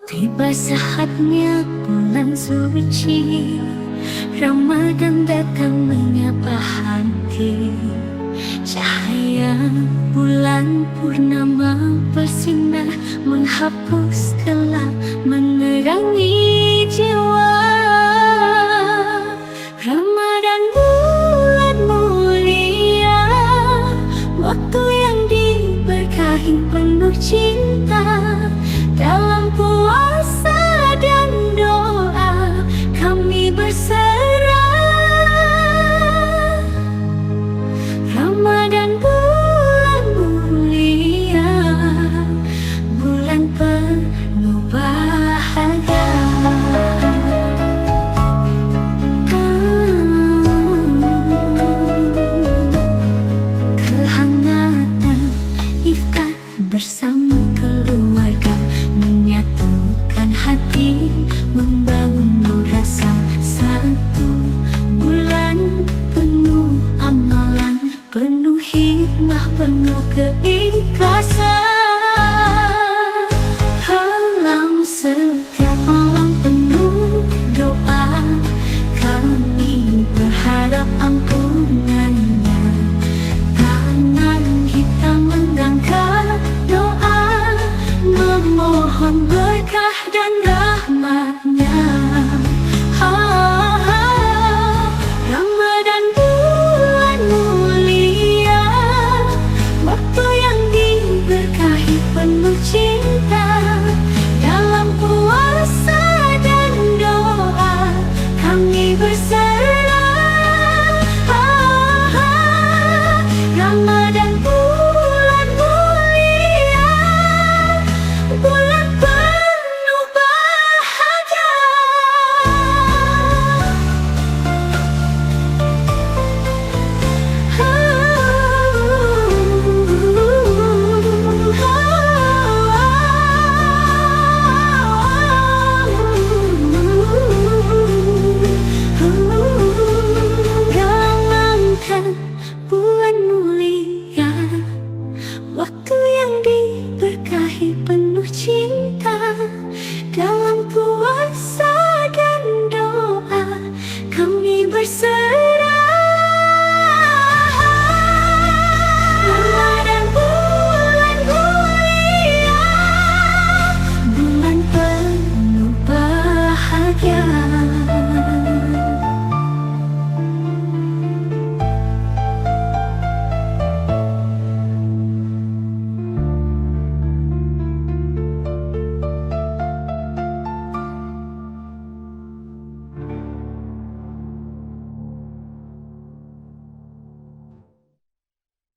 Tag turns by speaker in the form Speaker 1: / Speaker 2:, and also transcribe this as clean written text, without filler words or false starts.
Speaker 1: Tiba saatnya bulan suci, Ramadan datang menyapa hati. Cahaya bulan purnama bersinar, menghapus gelap, menerangi jiwa. Ramadan bulan mulia, waktu yang diberkahi penuh cinta. Dalam puasa dan doa kami berserah. Ramadan bulan mulia, bulan penuh bahagia. Kehangatan iftar bersama keluarga menyatukan hati, membangun rasa satu. Bulan penuh amalan, penuh hikmah, penuh keikhlasan. Dalam setiap malam penuh doa, kami berharap ampunannya. Tangan kita mengangkat doa, memohon berkah dan rahmatnya.